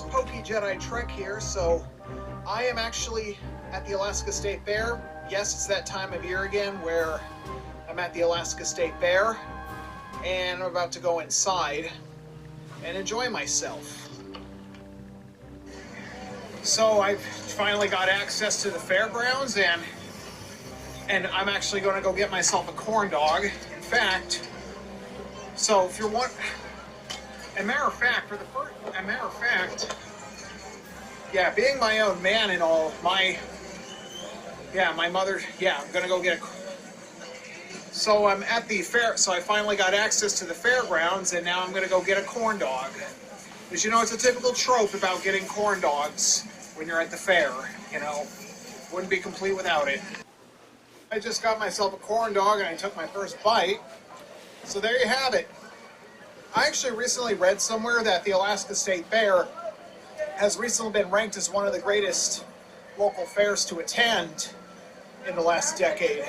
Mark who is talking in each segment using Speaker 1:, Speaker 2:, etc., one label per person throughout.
Speaker 1: viewers, PokeJediTrek's here. So I am actually at the Alaska State Fair. Yes, it's that time of year again where I'm at the Alaska State Fair and I'm about to go inside and enjoy myself. So I've finally got access to the fairgrounds and I'm actually going to go get myself a corn dog. In fact, so if you're one, a matter of fact, yeah, being my own man and all, my mother, I'm gonna go get a, so I'm at the fair, so I finally got access to the fairgrounds and now I'm gonna go get a corn dog. As you know, it's a typical trope about getting corn dogs when you're at the fair, you know, wouldn't be complete without it. I just got myself a corn dog and I took my first bite, so there you have it. I actually recently read somewhere that the Alaska State Fair has recently been ranked as one of the greatest local fairs to attend in the last decade.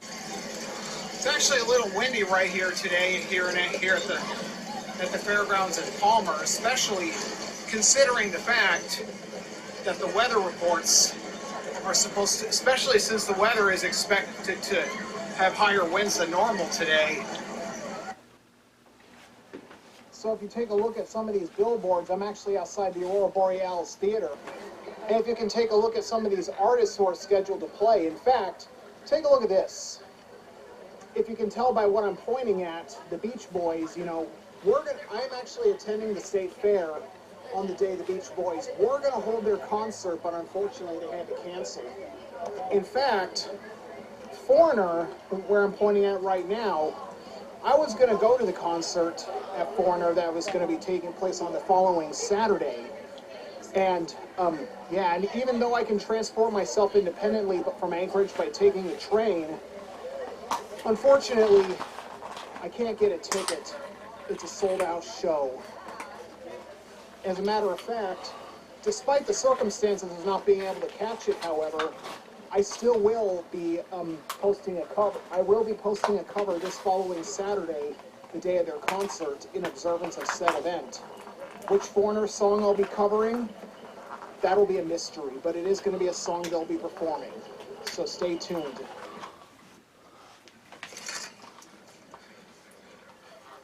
Speaker 1: It's actually a little windy right here today here at the fairgrounds in Palmer, especially considering the fact that the weather reports are supposed to, especially since the weather is expected to have higher winds than normal today. So if you take a look at some of these billboards, I'm actually outside the Aurora Borealis Theater. And if you can take a look at some of these artists who are scheduled to play, in fact, take a look at this. If you can tell by what I'm pointing at, the Beach Boys, you know, I'm actually attending the State Fair on the day the Beach Boys were going to hold their concert, but unfortunately they had to cancel. In fact, Foreigner, where I'm pointing at right now, I was going to go to the concert at Foreigner that was going to be taking place on the following Saturday. And, and even though I can transport myself independently from Anchorage by taking the train, unfortunately, I can't get a ticket. It's a sold-out show. As a matter of fact, despite the circumstances of not being able to catch it, however, I still will be posting a cover. I will be posting a cover this following Saturday, the day of their concert, in observance of said event. Which Foreigner song I'll be covering, that'll be a mystery, but it is going to be a song they'll be performing. So stay tuned.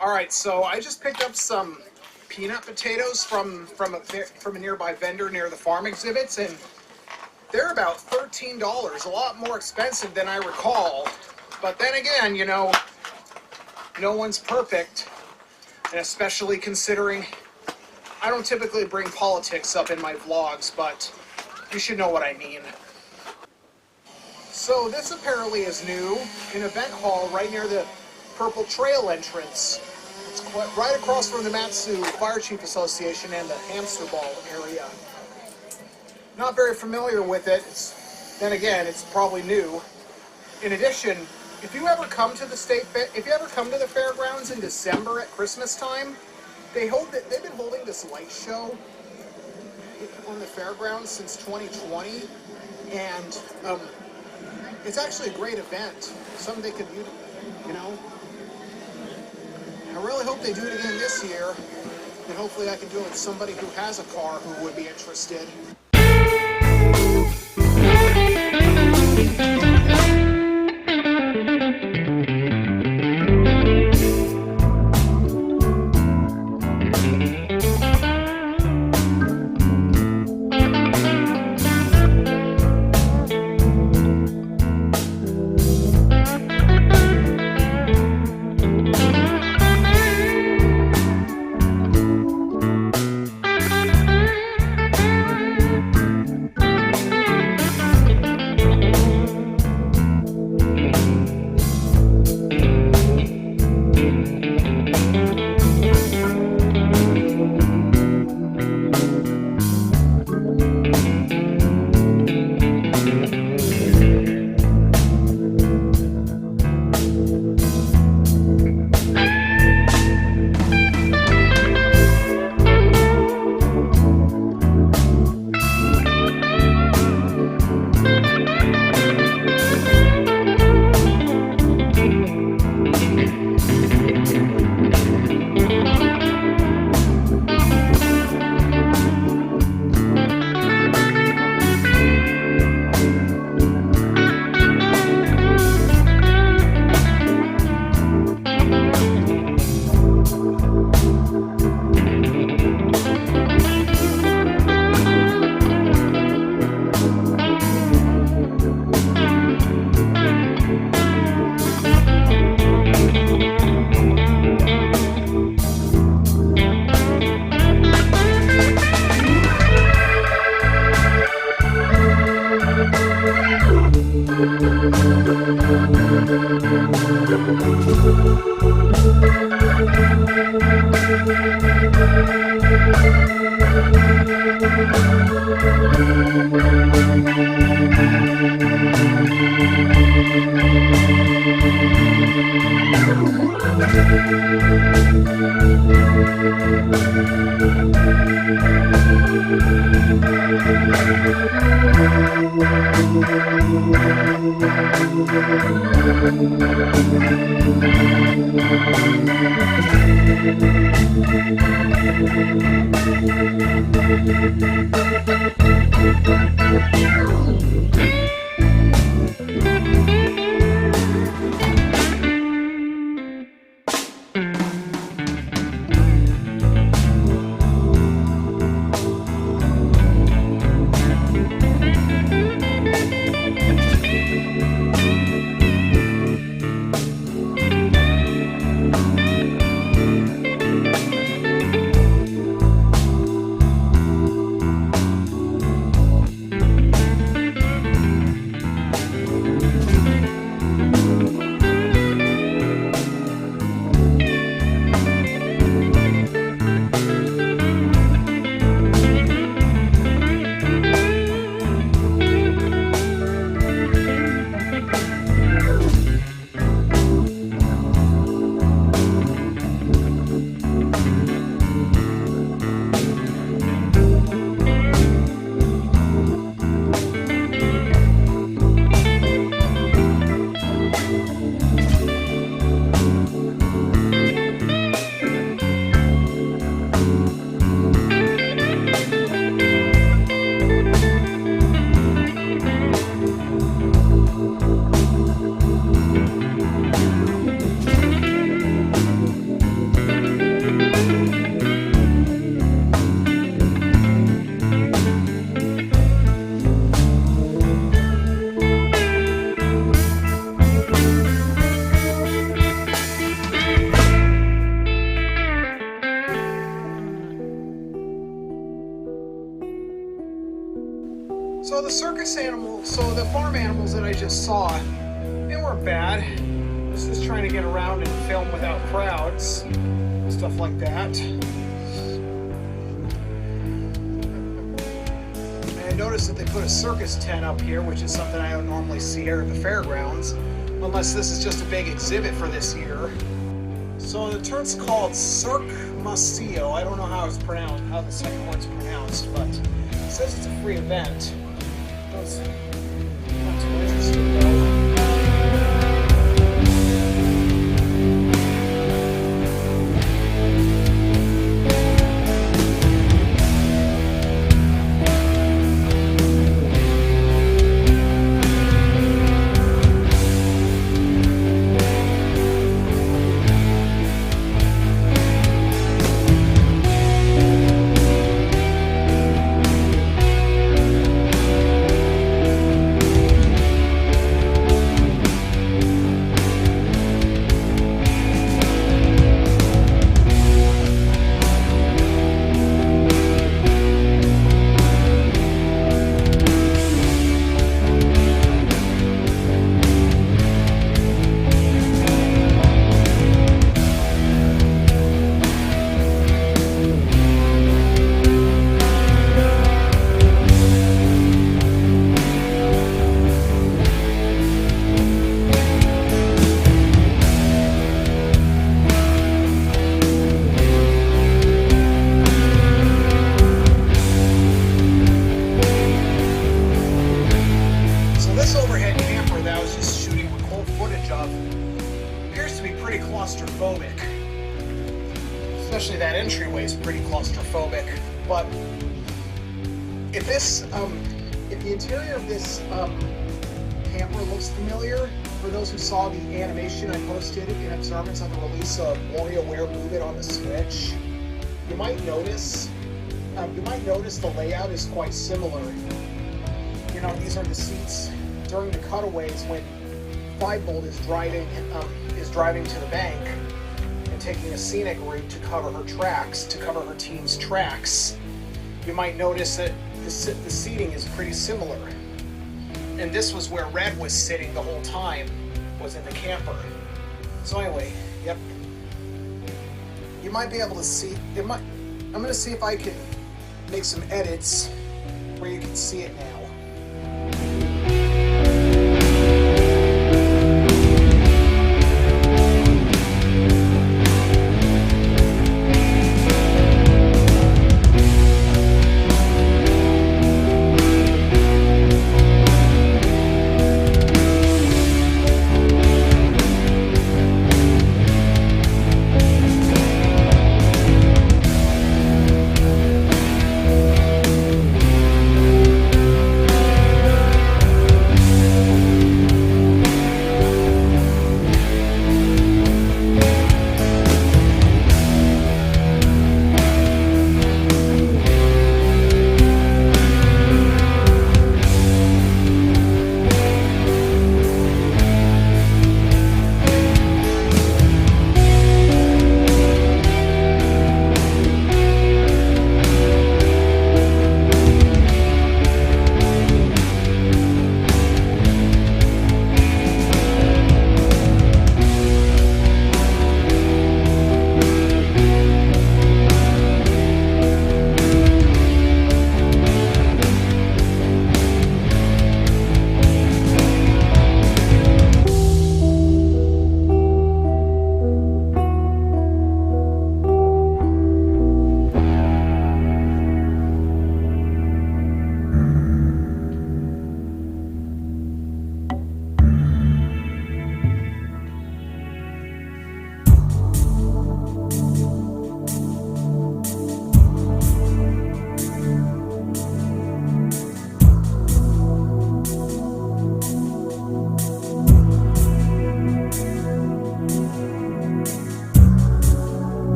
Speaker 1: All right, so I just picked up some peanut potatoes from a nearby vendor near the farm exhibits, and they're about $13, a lot more expensive than I recall. But then again, you know, no one's perfect, and especially considering I don't typically bring politics up in my vlogs, but you should know what I mean. So this apparently is new, an event hall right near the Purple Trail entrance. It's right across from the Matsu Fire Chief Association and the Hamster Ball area. Not very familiar with it. Then again, it's probably new. In addition, if you ever come to the fairgrounds in December at Christmas time, they've been holding this light show on the fairgrounds since 2020, and it's actually a great event. Something they could, you know. I really hope they do it again this year, and hopefully I can do it with somebody who has a car who would be interested. So the circus animals, so the farm animals that I just saw, they weren't bad. I was just trying to get around and film without crowds, stuff like that. And I noticed that they put a circus tent up here, which is something I don't normally see here at the fairgrounds, unless this is just a big exhibit for this year. So the turn's called Cirque Museo. I don't know how it's pronounced, how the second word's pronounced, but it says it's a free event. That's not too interesting though. Claustrophobic, especially that entryway is pretty claustrophobic. But if this, if the interior of this camper looks familiar, for those who saw the animation I posted in observance of the release of WarioWare Move It on the Switch, you might notice the layout is quite similar. You know, these are the seats during the cutaways when 5-Bolt is driving to the bank and taking a scenic route to cover her tracks, to cover her team's tracks. You might notice that the seating is pretty similar. And this was where Red was sitting the whole time, was in the camper. So anyway, yep. You might be able to see, I'm going to see if I can make some edits where you can see it now.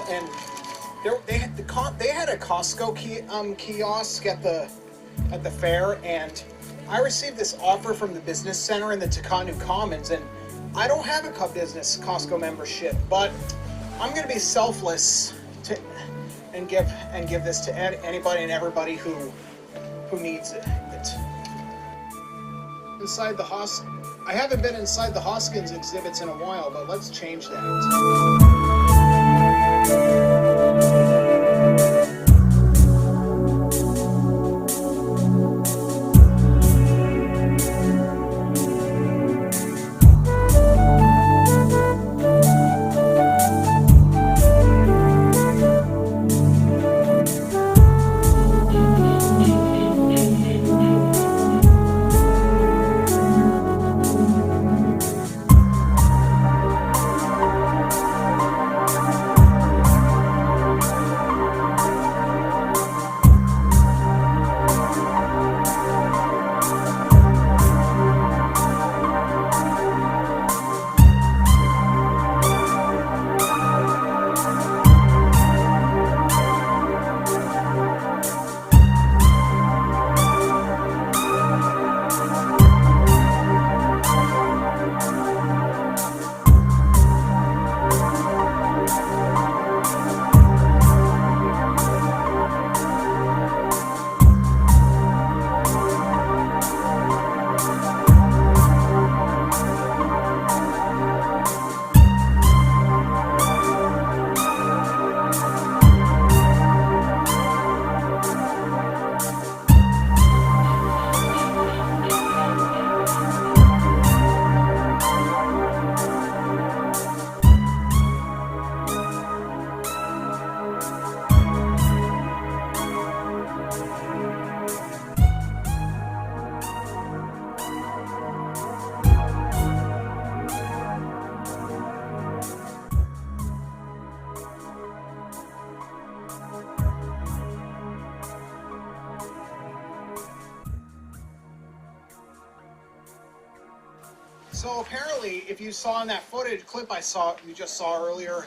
Speaker 1: And they had a Costco kiosk at the fair, and I received this offer from the business center in the Takanu Commons, and I don't have a business Costco membership, but I'm going to be selfless and give this to anybody and everybody who needs it. Inside the I haven't been inside the Hoskins exhibits in a while, but let's change that. So apparently, if you saw in that footage clip you just saw earlier,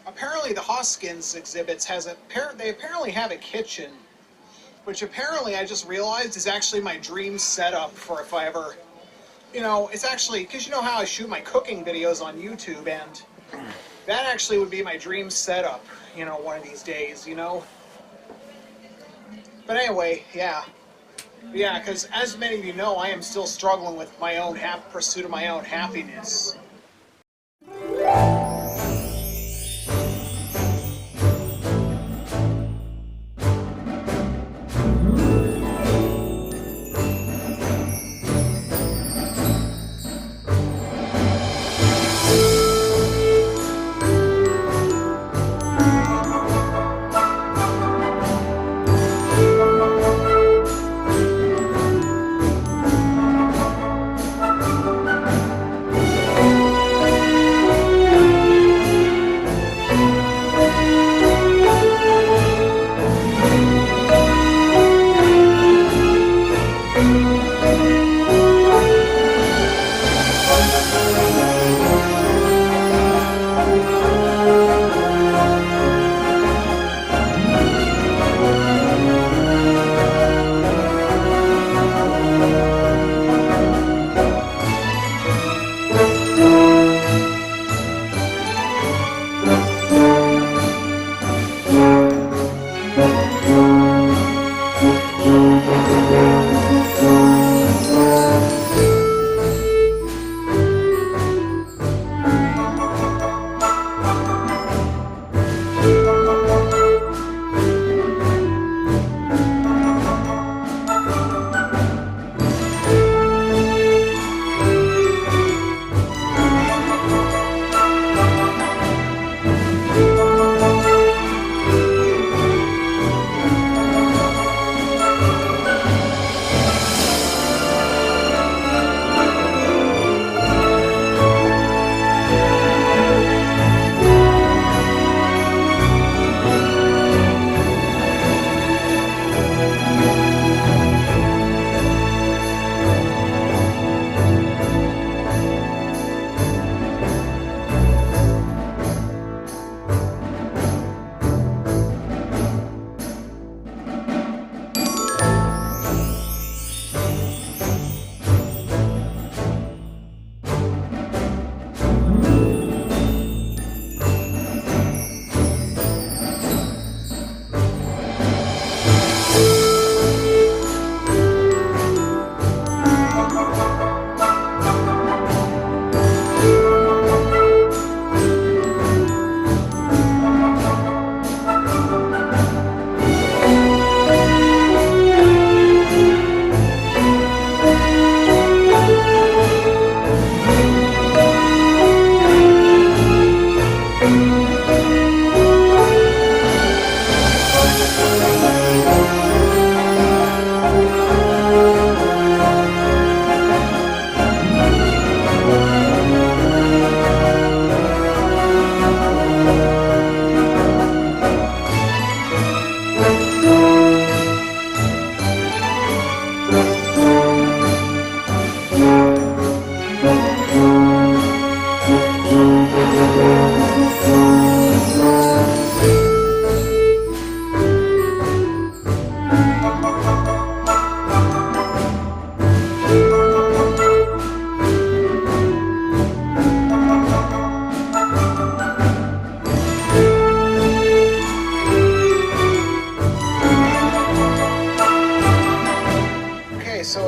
Speaker 1: apparently the Hoskins exhibits they apparently have a kitchen, which apparently I just realized is actually my dream setup for if I ever, it's actually, because you know how I shoot my cooking videos on YouTube, and that actually would be my dream setup, one of these days, But anyway, yeah. Yeah, because as many of you know, I am still struggling with my own pursuit of my own happiness.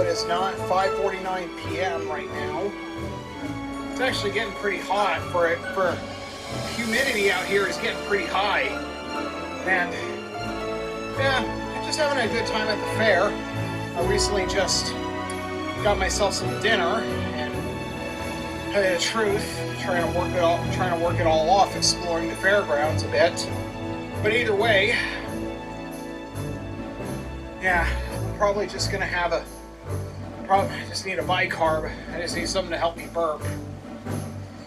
Speaker 1: It's not 5:49 p.m. right now. It's actually getting pretty hot for humidity out here is getting pretty high. And yeah, just having a good time at the fair. I recently just got myself some dinner and tell you the truth, trying to work it all off, exploring the fairgrounds a bit. But either way, yeah, I'm probably just gonna have I just need a bicarb. I just need something to help me burp.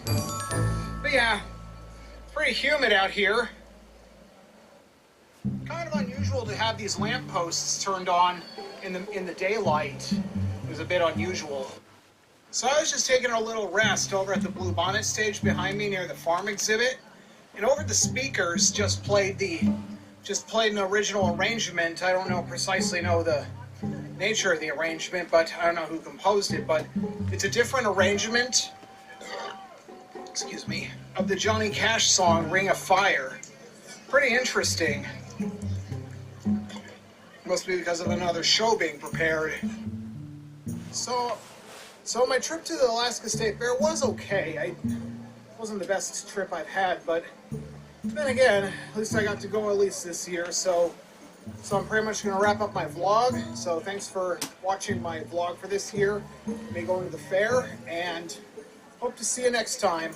Speaker 1: But yeah, it's pretty humid out here. Kind of unusual to have these lampposts turned on in the daylight. It was a bit unusual. So I was just taking a little rest over at the Blue Bonnet stage behind me near the farm exhibit, and over the speakers just played an original arrangement. I don't precisely know the nature of the arrangement, but I don't know who composed it, but it's a different arrangement, excuse me, of the Johnny Cash song Ring of Fire. Pretty interesting. Must be because of another show being prepared. So my trip to the Alaska State Fair was okay. It wasn't the best trip I've had, but then again, at least I got to go at least this year, so I'm pretty much going to wrap up my vlog. So thanks for watching my vlog for this year, me going to the fair, and hope to see you next time.